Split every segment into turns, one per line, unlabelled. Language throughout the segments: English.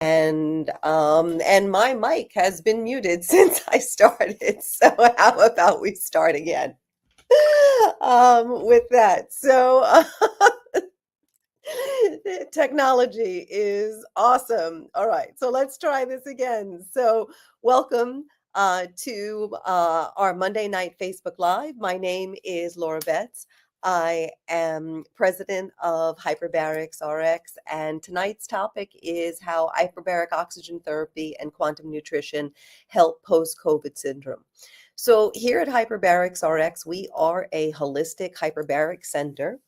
And my mic has been muted since I started. So how about we start again? With that. Technology is awesome. All right, so let's try this again. So welcome to our Monday night Facebook Live. My name is Laura Betts. I am president of Hyperbarics RX, and tonight's topic is how hyperbaric oxygen therapy and quantum nutrition help post-COVID syndrome. So here at Hyperbarics RX, we are a holistic hyperbaric center,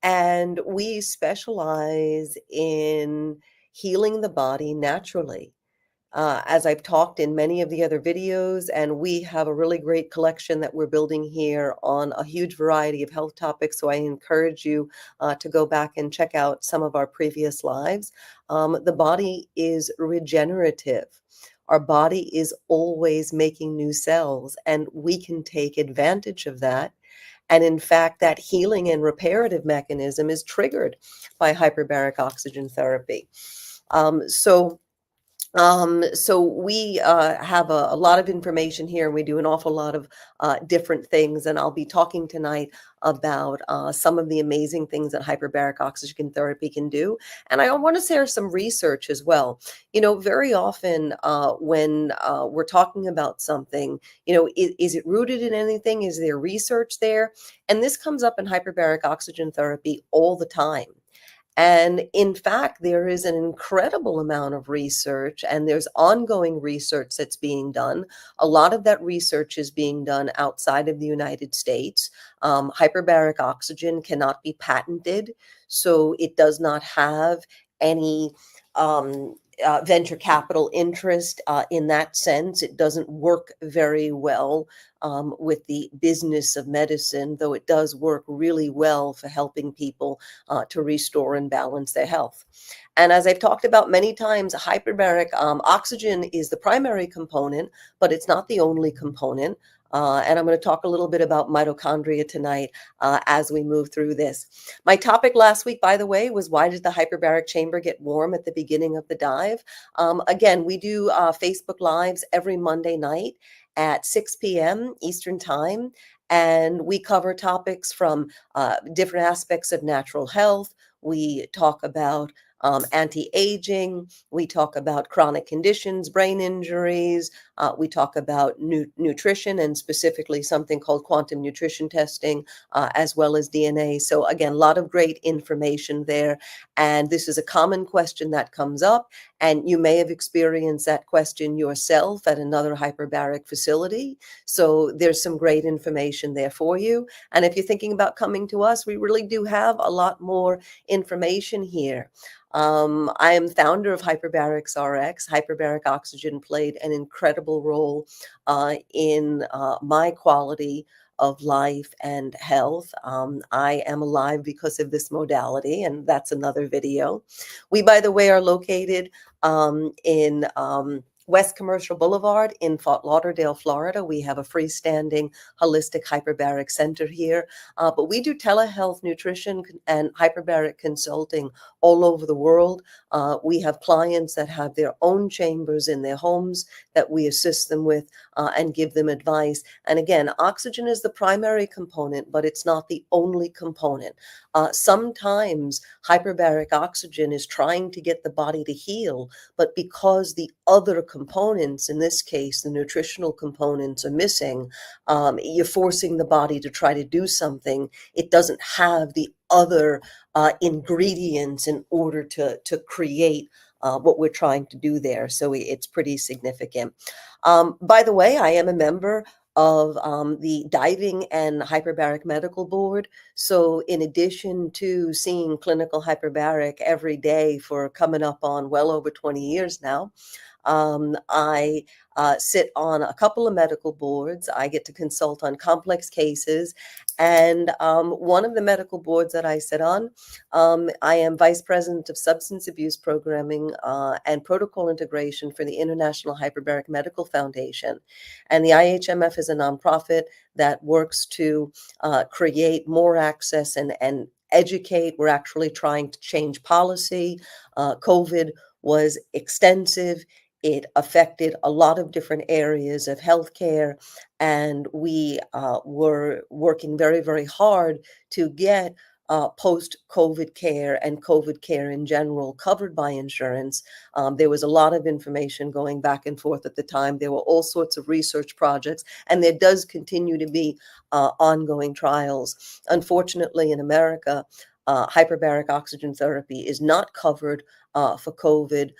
and we specialize in healing the body naturally. As I've talked in many of the other videos, and we have a really great collection that we're building here on a huge variety of health topics. So I encourage you to go back and check out some of our previous lives. The body is regenerative. Our body is always making new cells, and we can take advantage of that. And in fact, that healing and reparative mechanism is triggered by hyperbaric oxygen therapy. Um, so so we have a lot of information here, and we do an awful lot of different things. And I'll be talking tonight about some of the amazing things that hyperbaric oxygen therapy can do. And I want to share some research as well. You know, very often when we're talking about something, you know, is it rooted in anything? Is there research there? And this comes up in hyperbaric oxygen therapy all the time. And in fact, there is an incredible amount of research, and there's ongoing research that's being done. A lot of that research is being done outside of the United States. Hyperbaric oxygen cannot be patented, so it does not have any venture capital interest in that sense. It doesn't work very well with the business of medicine, though it does work really well for helping people to restore and balance their health. And as I've talked about many times, hyperbaric oxygen is the primary component, but it's not the only component. And I'm going to talk a little bit about mitochondria tonight as we move through this. My topic last week, by the way, was why did the hyperbaric chamber get warm at the beginning of the dive? Again, we do Facebook Lives every Monday night at 6 p.m. Eastern Time, and we cover topics from different aspects of natural health. We talk about anti-aging. We talk about chronic conditions, brain injuries. We talk about nutrition, and specifically something called quantum nutrition testing, as well as DNA. So again, a lot of great information there. And this is a common question that comes up, and you may have experienced that question yourself at another hyperbaric facility. So there's some great information there for you. And if you're thinking about coming to us, we really do have a lot more information here. I am founder of Hyperbarics RX. Hyperbaric oxygen played an incredible role in my quality of life and health. I am alive because of this modality, and that's another video. We, by the way, are located in West Commercial Boulevard in Fort Lauderdale, Florida. We have a freestanding holistic hyperbaric center here, but we do telehealth, nutrition, and hyperbaric consulting all over the world. We have clients that have their own chambers in their homes that we assist them with and give them advice. And again, oxygen is the primary component, but it's not the only component. Sometimes hyperbaric oxygen is trying to get the body to heal, but because the other components, in this case, the nutritional components, are missing, you're forcing the body to try to do something. It doesn't have the other ingredients in order to create what we're trying to do there. So it's pretty significant. By the way, I am a member of the Diving and Hyperbaric Medical Board. So in addition to seeing clinical hyperbaric every day for coming up on well over 20 years now, I sit on a couple of medical boards. I get to consult on complex cases. And one of the medical boards that I sit on, I am vice president of substance abuse programming and protocol integration for the International Hyperbaric Medical Foundation. And the IHMF is a nonprofit that works to create more access and educate. We're actually trying to change policy. COVID was extensive. It affected a lot of different areas of healthcare, and we were working very, very hard to get post-COVID care and COVID care in general covered by insurance. There was a lot of information going back and forth at the time. There were all sorts of research projects, and there does continue to be ongoing trials. Unfortunately, in America, hyperbaric oxygen therapy is not covered for COVID,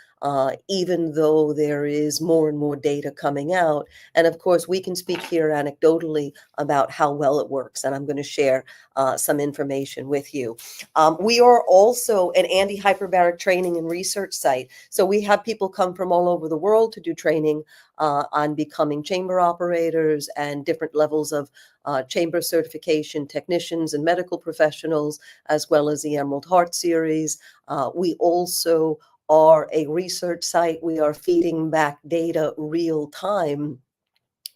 even though there is more and more data coming out. And of course, we can speak here anecdotally about how well it works, and I'm going to share some information with you. We are also an anti-hyperbaric training and research site. So we have people come from all over the world to do training on becoming chamber operators and different levels of chamber certification, technicians and medical professionals, as well as the Emerald Heart series. We also are a research site. We are feeding back data real time.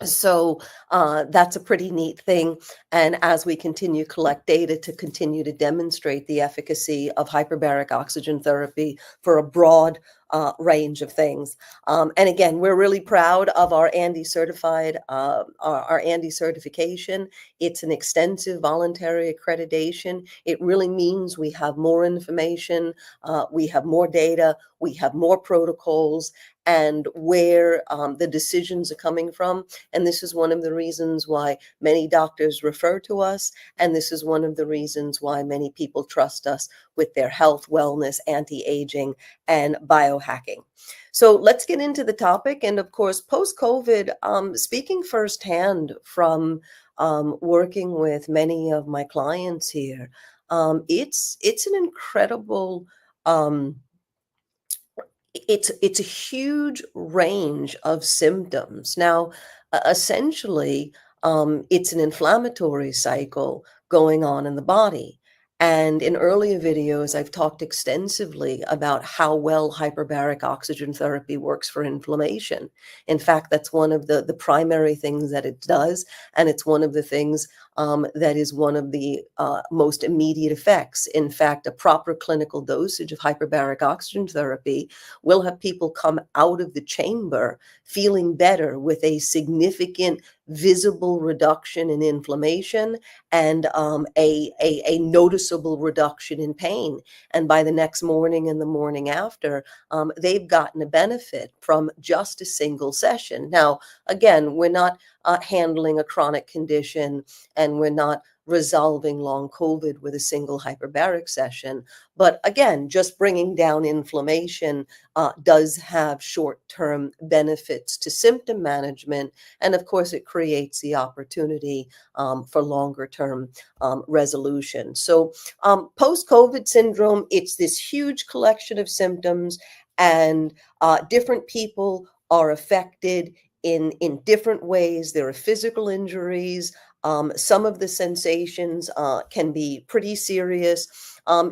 So that's a pretty neat thing. And as we continue to collect data to continue to demonstrate the efficacy of hyperbaric oxygen therapy for a broad range of things. And again, we're really proud of our Andy certified, our Andy certification. It's an extensive voluntary accreditation. It really means we have more information, we have more data, we have more protocols, and where the decisions are coming from. And this is one of the reasons why many doctors refer to us. And this is one of the reasons why many people trust us with their health, wellness, anti-aging, and biohacking. So let's get into the topic. And of course, post-COVID, speaking firsthand from working with many of my clients here, it's an incredible it's a huge range of symptoms. Now, essentially, it's an inflammatory cycle going on in the body. And in earlier videos, I've talked extensively about how well hyperbaric oxygen therapy works for inflammation. In fact, that's one of the primary things that it does. And it's one of the things that is one of the most immediate effects. In fact, a proper clinical dosage of hyperbaric oxygen therapy will have people come out of the chamber feeling better with a significant visible reduction in inflammation and a noticeable reduction in pain. And by the next morning and the morning after, they've gotten a benefit from just a single session. Now, again, we're not handling a chronic condition, and we're not resolving long COVID with a single hyperbaric session. But again, just bringing down inflammation does have short-term benefits to symptom management. And of course, it creates the opportunity for longer-term resolution. So post-COVID syndrome, it's this huge collection of symptoms, and different people are affected in different ways. There are physical injuries. Some of the sensations can be pretty serious.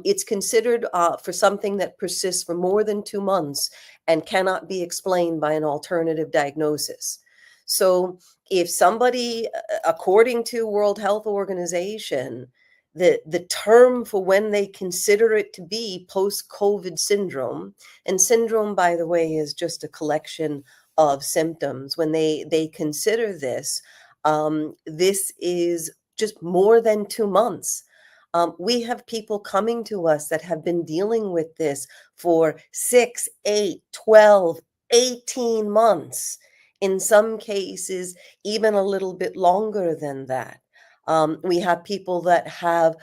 It's considered for something that persists for more than 2 months and cannot be explained by an alternative diagnosis. So if somebody, according to World Health Organization, the term for when they consider it to be post-COVID syndrome, and syndrome, by the way, is just a collection of symptoms. When they consider this, this is just more than 2 months. We have people coming to us that have been dealing with this for 6, 8, 12, 18 months. In some cases, even a little bit longer than that. We have people that have,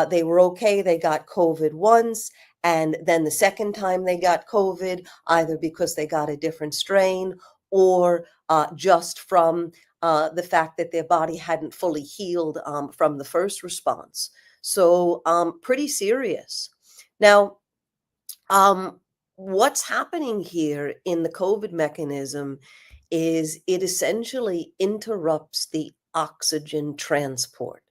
they were okay, they got COVID once, and then the second time they got COVID, either because they got a different strain or just from the fact that their body hadn't fully healed from the first response. So pretty serious. Now, what's happening here in the COVID mechanism is it essentially interrupts the oxygen transport.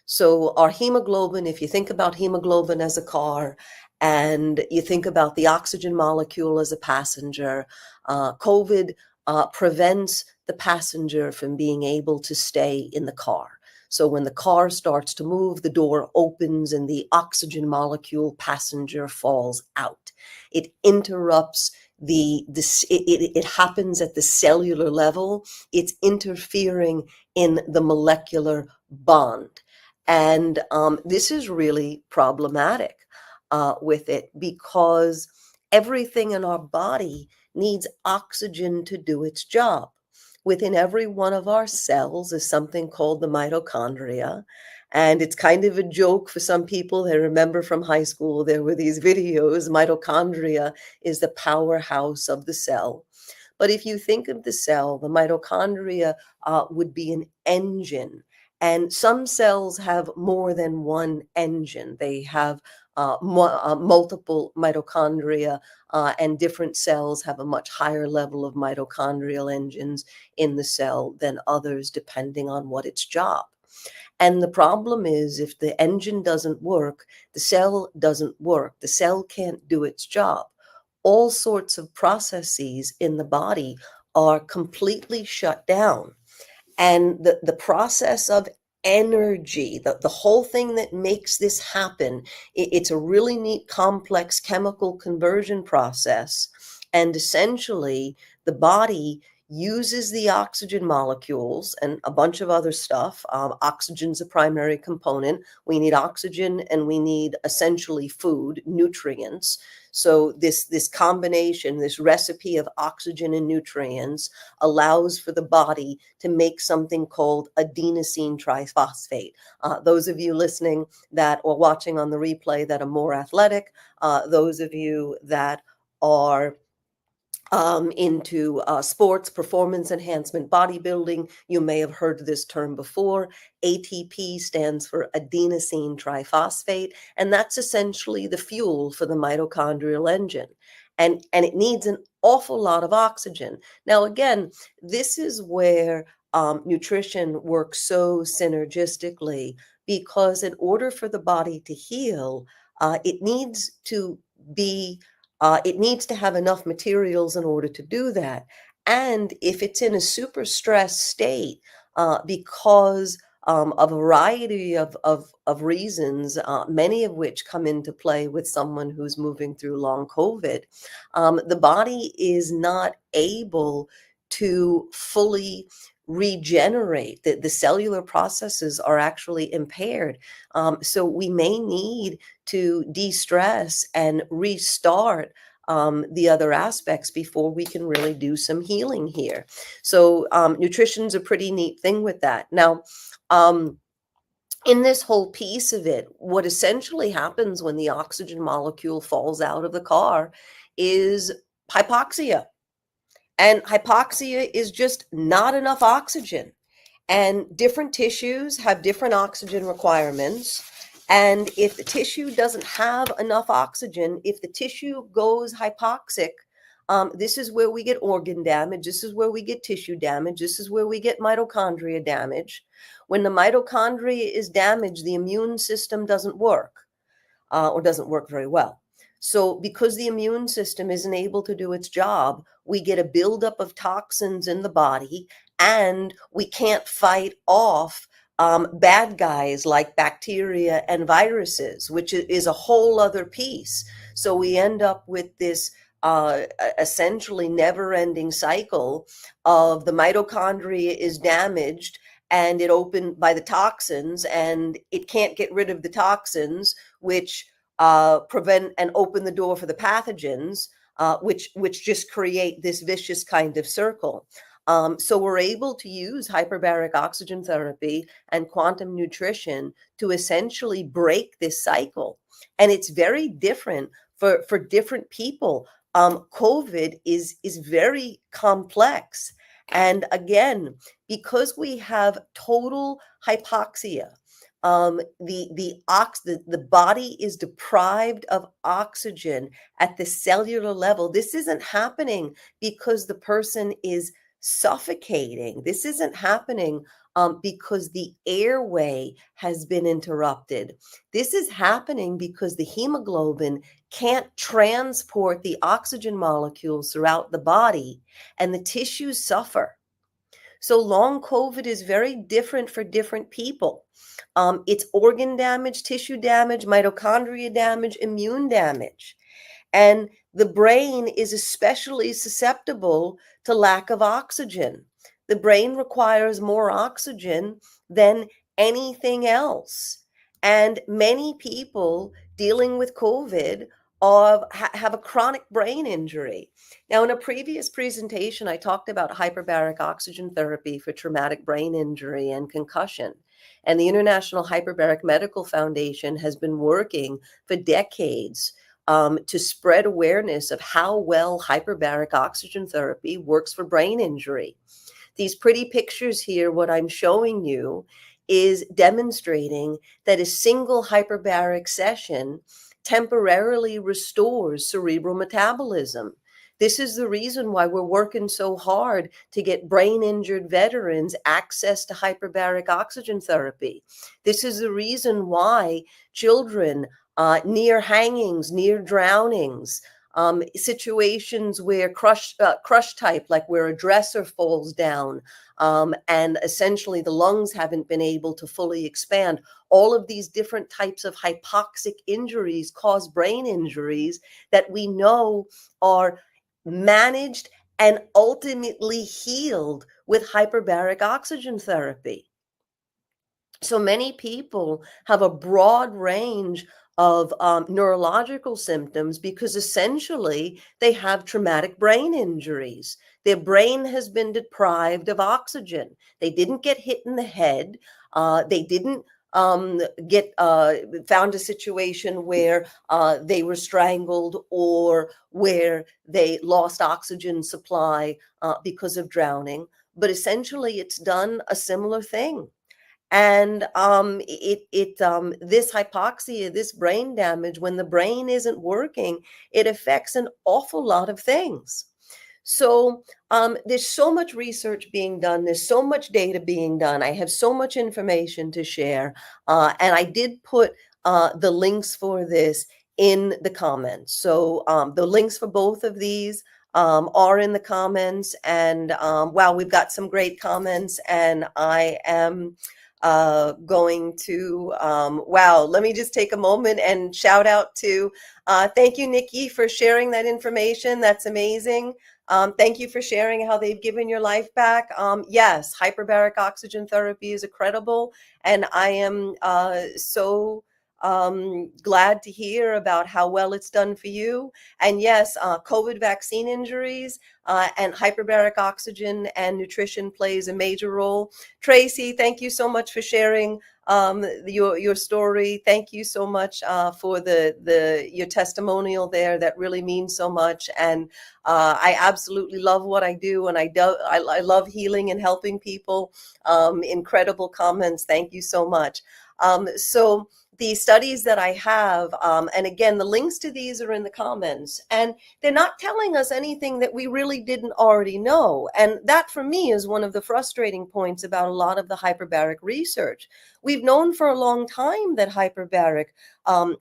So our hemoglobin, if you think about hemoglobin as a car and you think about the oxygen molecule as a passenger, COVID prevents the passenger from being able to stay in the car. So when the car starts to move, the door opens and the oxygen molecule passenger falls out. It interrupts it happens at the cellular level. It's interfering in the molecular bond. And this is really problematic with it, because everything in our body needs oxygen to do its job. Within every one of our cells is something called the mitochondria. And it's kind of a joke for some people. I remember from high school, there were these videos. Mitochondria is the powerhouse of the cell. But if you think of the cell, the mitochondria would be an engine. And some cells have more than one engine. They have multiple mitochondria, and different cells have a much higher level of mitochondrial engines in the cell than others, depending on what its job. And the problem is, if the engine doesn't work, the cell doesn't work. The cell can't do its job. All sorts of processes in the body are completely shut down. And the process of energy, the whole thing that makes this happen, it's a really neat, complex chemical conversion process. And essentially, the body uses the oxygen molecules and a bunch of other stuff. Oxygen's a primary component. We need oxygen, and we need essentially food, nutrients. So this combination, this recipe of oxygen and nutrients allows for the body to make something called adenosine triphosphate. Those of you listening that or watching on the replay that are more athletic, those of you that are into sports, performance enhancement, bodybuilding, you may have heard this term before. ATP stands for adenosine triphosphate, and that's essentially the fuel for the mitochondrial engine. And it needs an awful lot of oxygen. Now, again, this is where nutrition works so synergistically, because in order for the body to heal, it needs to be it needs to have enough materials in order to do that. And if it's in a super stressed state, because of a variety of reasons, many of which come into play with someone who's moving through long COVID, the body is not able to fully regenerate. The cellular processes are actually impaired. So we may need to de-stress and restart the other aspects before we can really do some healing here. So nutrition's a pretty neat thing with that. Now, in this whole piece of it, what essentially happens when the oxygen molecule falls out of the car is hypoxia. And hypoxia is just not enough oxygen. And different tissues have different oxygen requirements. And if the tissue doesn't have enough oxygen, if the tissue goes hypoxic, this is where we get organ damage. This is where we get tissue damage. This is where we get mitochondria damage. When the mitochondria is damaged, the immune system doesn't work, or doesn't work very well. So because the immune system isn't able to do its job, we get a buildup of toxins in the body, and we can't fight off bad guys like bacteria and viruses, which is a whole other piece. So we end up with this essentially never-ending cycle of the mitochondria is damaged, and it opened by the toxins, and it can't get rid of the toxins, which prevent and open the door for the pathogens, which just create this vicious kind of circle. So we're able to use hyperbaric oxygen therapy and quantum nutrition to essentially break this cycle. And it's very different for different people. COVID is very complex. And again, because we have total hypoxia, the body is deprived of oxygen at the cellular level. This isn't happening because the person is suffocating. This isn't happening because the airway has been interrupted. This is happening because the hemoglobin can't transport the oxygen molecules throughout the body, and the tissues suffer. So long COVID is very different for different people. It's organ damage, tissue damage, mitochondria damage, immune damage. And The brain is especially susceptible to lack of oxygen. The brain requires more oxygen than anything else. And many people dealing with COVID have a chronic brain injury. Now, in a previous presentation, I talked about hyperbaric oxygen therapy for traumatic brain injury and concussion. And the International Hyperbaric Medical Foundation has been working for decades to spread awareness of how well hyperbaric oxygen therapy works for brain injury. These pretty pictures here, what I'm showing you is demonstrating that a single hyperbaric session temporarily restores cerebral metabolism. This is the reason why we're working so hard to get brain injured veterans access to hyperbaric oxygen therapy. This is the reason why children near hangings, near drownings, situations where crush type, like where a dresser falls down, and essentially the lungs haven't been able to fully expand. All of these different types of hypoxic injuries cause brain injuries that we know are managed and ultimately healed with hyperbaric oxygen therapy. So many people have a broad range of neurological symptoms because essentially they have traumatic brain injuries. Their brain has been deprived of oxygen. They didn't get hit in the head. They didn't get found a situation where they were strangled or where they lost oxygen supply because of drowning. But essentially, it's done a similar thing. And this hypoxia, this brain damage, when the brain isn't working, it affects an awful lot of things. So there's so much research being done. There's so much data being done. I have so much information to share. And I did put the links for this in the comments. So the links for both of these are in the comments. And wow, we've got some great comments. And I am going to, wow, let me just take a moment and shout out to, thank you, Nikki, for sharing that information. That's amazing. Thank you for sharing how they've given your life back. Yes, hyperbaric oxygen therapy is incredible. And I am so glad to hear about how well it's done for you. And yes, COVID vaccine injuries and hyperbaric oxygen and nutrition plays a major role. Tracy, thank you so much for sharing your story. Thank you so much for your testimonial there. That really means so much. And I absolutely love what I do, and I love healing and helping people. Incredible comments. Thank you so much. So the studies that I have, and again, the links to these are in the comments, and they're not telling us anything that we really didn't already know. And that for me is one of the frustrating points about a lot of the hyperbaric research. We've known for a long time that hyperbaric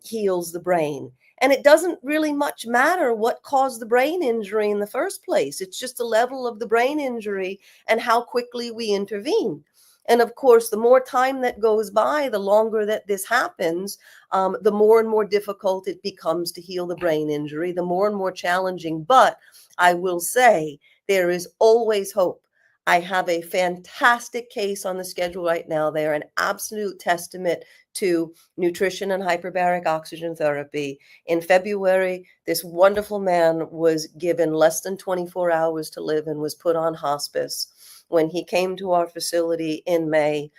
heals the brain. And it doesn't really much matter what caused the brain injury in the first place. It's just the level of the brain injury and how quickly we intervene. And of course, the more time that goes by, the longer that this happens, the more and more difficult it becomes to heal the brain injury, the more and more challenging. But I will say there is always hope. I have a fantastic case on the schedule right now. They're an absolute testament to nutrition and hyperbaric oxygen therapy. In February, this wonderful man was given less than 24 hours to live and was put on hospice. When he came to our facility in May,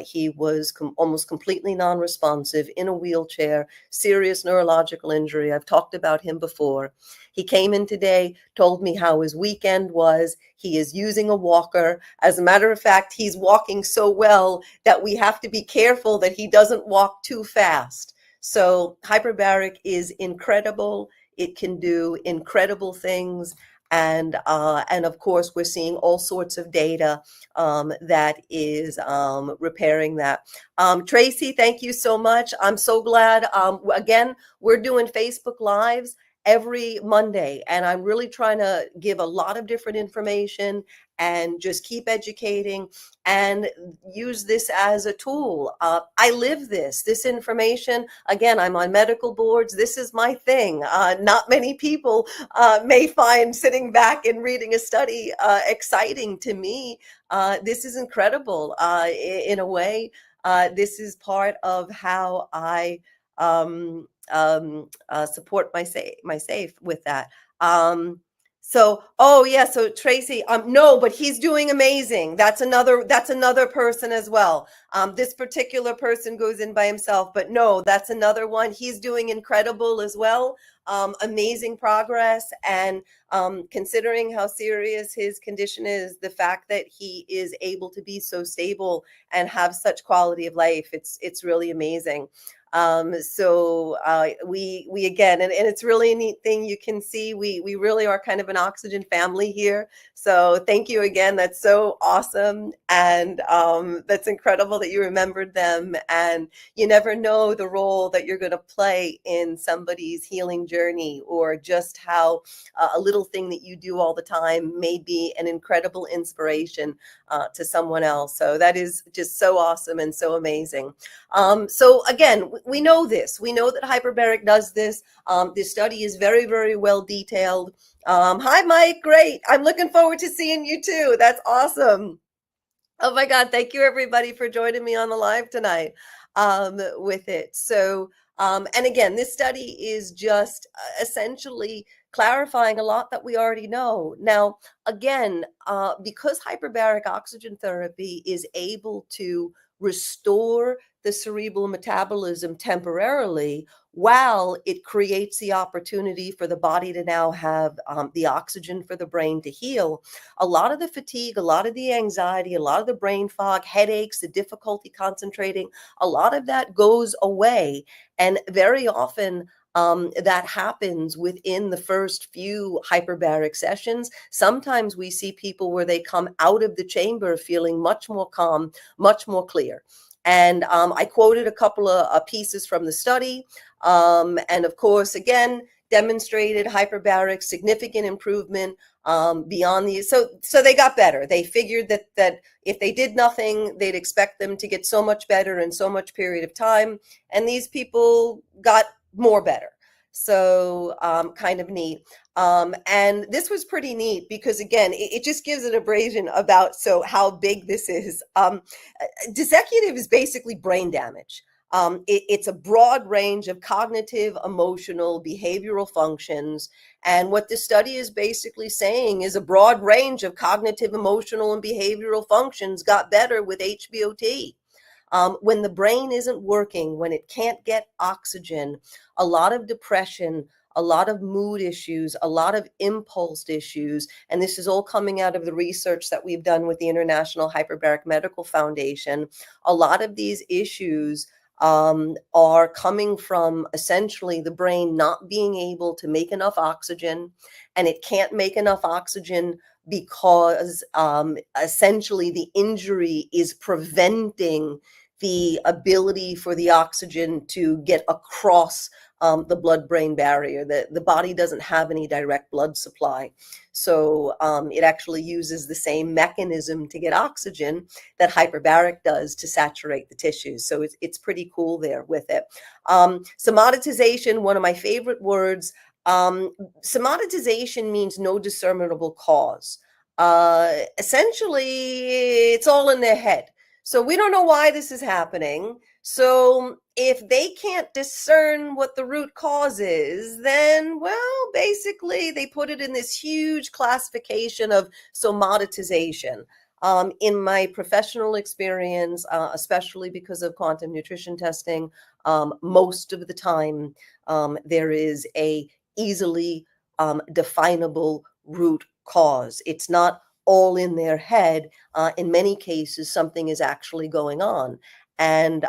he was almost completely non-responsive, in a wheelchair, serious neurological injury. I've talked about him before. He came in today, told me how his weekend was. He is using a walker. As a matter of fact, he's walking so well that we have to be careful that he doesn't walk too fast. So hyperbaric is incredible. It can do incredible things. And of course, we're seeing all sorts of data that is repairing that. Tracy, thank you so much. I'm so glad. Again, we're doing Facebook Lives every Monday, and I'm really trying to give a lot of different information and just keep educating and use this as a tool. I live this information. Again, I'm on medical boards. This is my thing. Not many people may find sitting back and reading a study exciting. To me, this is incredible. In a way, this is part of how I support my safe with that. Oh yeah, so Tracy, no, but he's doing amazing. That's another person as well. This particular person goes in by himself, but no, that's another one. He's doing incredible as well. Amazing progress, and considering how serious his condition is, the fact that he is able to be so stable and have such quality of life, it's really amazing. We again, and it's really a neat thing. You can see we really are kind of an oxygen family here. So thank you again. That's so awesome. And that's incredible that you remembered them. And you never know the role that you're going to play in somebody's healing journey, or just how a little thing that you do all the time may be an incredible inspiration to someone else. So that is just so awesome and so amazing. So again, we know this. We know that hyperbaric does this. This study is very, very well detailed. Hi, Mike. Great. I'm looking forward to seeing you too. That's awesome. Oh my God. Thank you, everybody, for joining me on the live tonight with it. So, and again, this study is just essentially clarifying a lot that we already know. Now, again, because hyperbaric oxygen therapy is able to restore the cerebral metabolism temporarily, while it creates the opportunity for the body to now have the oxygen for the brain to heal, a lot of the fatigue, a lot of the anxiety, a lot of the brain fog, headaches, the difficulty concentrating, a lot of that goes away. And very often, that happens within the first few hyperbaric sessions. Sometimes we see people where they come out of the chamber feeling much more calm, much more clear. And I quoted a couple of pieces from the study. And of course, again, demonstrated hyperbaric significant improvement beyond the, so they got better. They figured that if they did nothing, they'd expect them to get so much better in so much period of time. And these people got more better. So kind of neat. And this was pretty neat because, again, it just gives an abrasion about how big this is. Dissecutive is basically brain damage. It's a broad range of cognitive, emotional, behavioral functions. And what this study is basically saying is a broad range of cognitive, emotional, and behavioral functions got better with HBOT. When the brain isn't working, when it can't get oxygen, a lot of depression, a lot of mood issues, a lot of impulse issues, and this is all coming out of the research that we've done with the International Hyperbaric Medical Foundation. A lot of these issues are coming from essentially the brain not being able to make enough oxygen, and it can't make enough oxygen because essentially the injury is preventing the ability for the oxygen to get across the blood-brain barrier. The body doesn't have any direct blood supply. So it actually uses the same mechanism to get oxygen that hyperbaric does to saturate the tissues. So it's pretty cool there with it. Somatization, one of my favorite words. Somatization means no discernible cause. Essentially, it's all in their head. So we don't know why this is happening. So if they can't discern what the root cause is, then, well, basically they put it in this huge classification of somatization. In my professional experience, especially because of quantum nutrition testing, most of the time there is a easily definable root cause. It's not all in their head. In many cases, something is actually going on. And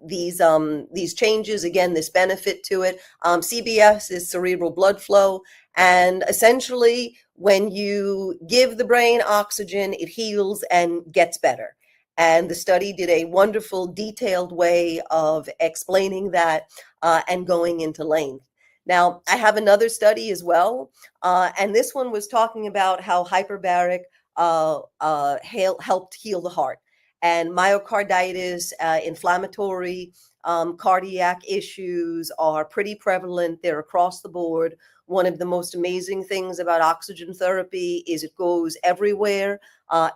these changes, again, this benefit to it, CBS is cerebral blood flow. And essentially, when you give the brain oxygen, it heals and gets better. And the study did a wonderful, detailed way of explaining that and going into length. Now, I have another study as well, and this one was talking about how hyperbaric helped heal the heart. And myocarditis, inflammatory cardiac issues are pretty prevalent. They're across the board. One of the most amazing things about oxygen therapy is it goes everywhere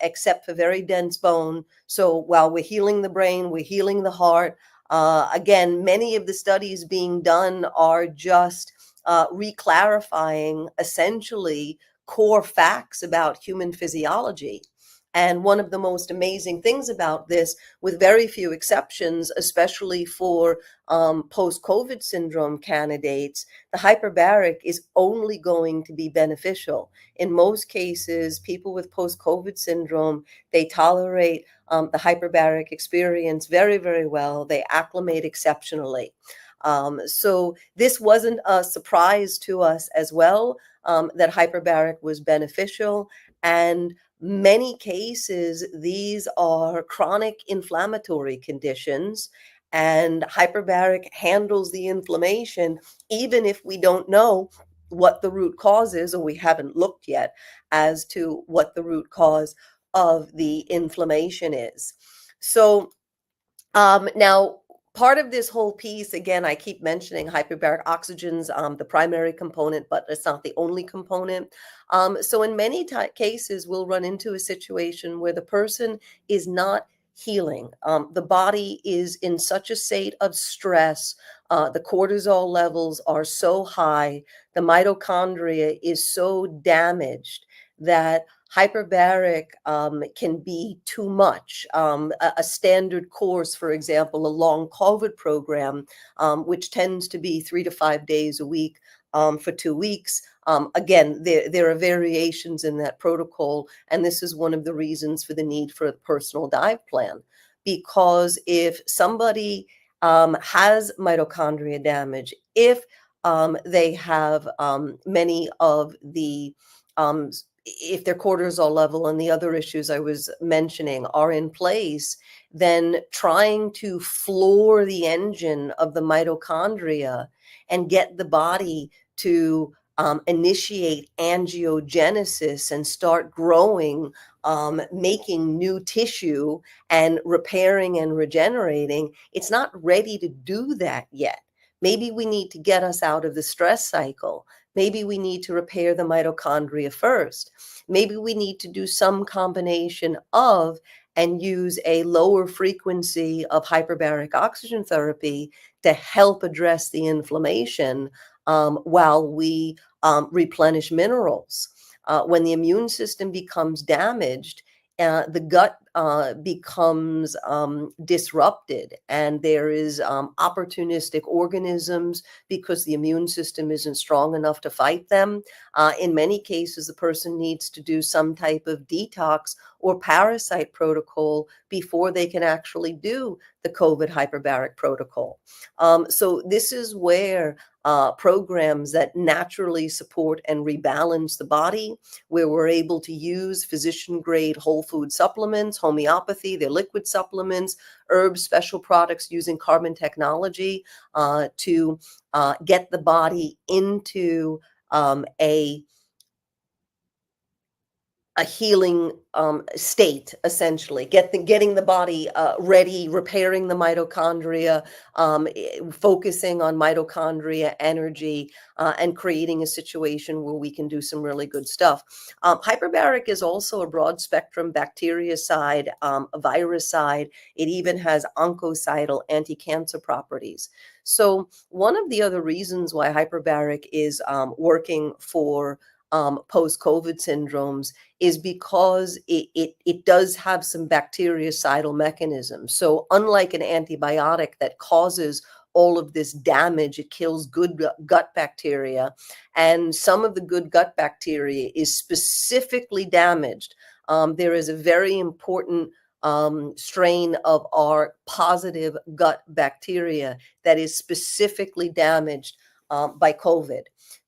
except for very dense bone. So while we're healing the brain, we're healing the heart. Again, many of the studies being done are just reclarifying essentially core facts about human physiology. And one of the most amazing things about this, with very few exceptions, especially for post-COVID syndrome candidates, the hyperbaric is only going to be beneficial. In most cases, people with post-COVID syndrome, they tolerate the hyperbaric experience very, very well. They acclimate exceptionally. So this wasn't a surprise to us as well, that hyperbaric was beneficial. And many cases, these are chronic inflammatory conditions, and hyperbaric handles the inflammation, even if we don't know what the root cause is, or we haven't looked yet as to what the root cause of the inflammation is. So now, part of this whole piece, again, I keep mentioning hyperbaric oxygen's the primary component, but it's not the only component. So in many cases, we'll run into a situation where the person is not healing. The body is in such a state of stress. The cortisol levels are so high. The mitochondria is so damaged that hyperbaric can be too much. A standard course, for example, a long COVID program, which tends to be 3 to 5 days a week for 2 weeks. Again, there are variations in that protocol, and this is one of the reasons for the need for a personal dive plan. Because if somebody has mitochondria damage, if they have many of the if their cortisol level and the other issues I was mentioning are in place, then trying to floor the engine of the mitochondria and get the body to initiate angiogenesis and start growing, making new tissue and repairing and regenerating, it's not ready to do that yet. Maybe we need to get us out of the stress cycle. Maybe we need to repair the mitochondria first. Maybe we need to do some combination of and use a lower frequency of hyperbaric oxygen therapy to help address the inflammation while we replenish minerals. When the immune system becomes damaged, the gut becomes disrupted, and there is opportunistic organisms because the immune system isn't strong enough to fight them. In many cases, the person needs to do some type of detox or parasite protocol before they can actually do the COVID hyperbaric protocol. So this is where programs that naturally support and rebalance the body, where we're able to use physician grade whole food supplements, homeopathy, their liquid supplements, herbs, special products using carbon technology to get the body into a healing state, essentially getting the body ready, repairing the mitochondria, focusing on mitochondria energy, and creating a situation where we can do some really good stuff. Hyperbaric is also a broad spectrum bactericide, a viricide. It even has oncocidal anti-cancer properties. So one of the other reasons why hyperbaric is working for post-COVID syndromes is because it does have some bactericidal mechanisms. So unlike an antibiotic that causes all of this damage, it kills good gut bacteria, and some of the good gut bacteria is specifically damaged. There is a very important strain of our positive gut bacteria that is specifically damaged by COVID.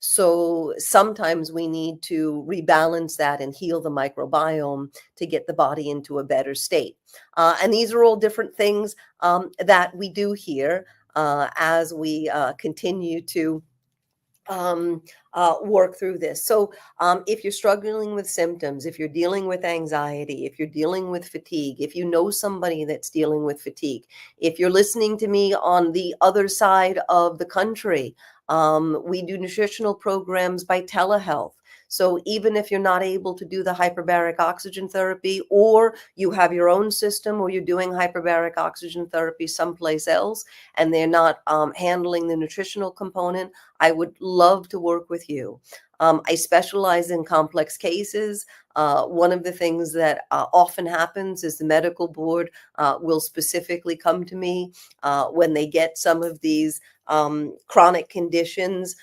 So sometimes we need to rebalance that and heal the microbiome to get the body into a better state. And these are all different things that we do here as we continue to um, work through this. So, if you're struggling with symptoms, if you're dealing with anxiety, if you're dealing with fatigue, if you know somebody that's dealing with fatigue, if you're listening to me on the other side of the country, we do nutritional programs by telehealth. So even if you're not able to do the hyperbaric oxygen therapy, or you have your own system, or you're doing hyperbaric oxygen therapy someplace else, and they're not handling the nutritional component, I would love to work with you. I specialize in complex cases. One of the things that often happens is the medical board will specifically come to me when they get some of these chronic conditions.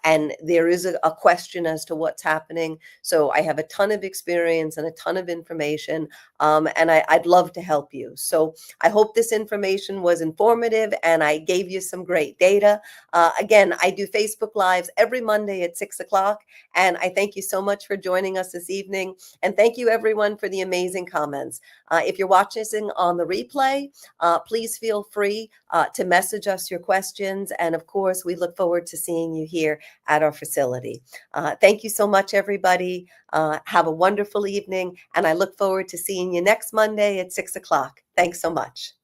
And there is a question as to what's happening. So I have a ton of experience and a ton of information, and I'd love to help you. So I hope this information was informative and I gave you some great data. Again, I do Facebook Lives every Monday at 6 o'clock. And I thank you so much for joining us this evening. And thank you, everyone, for the amazing comments. If you're watching on the replay, please feel free to message us your questions. And of course, we look forward to seeing you here at our facility. Thank you so much, everybody. Have a wonderful evening. And I look forward to seeing you next Monday at 6 o'clock. Thanks so much.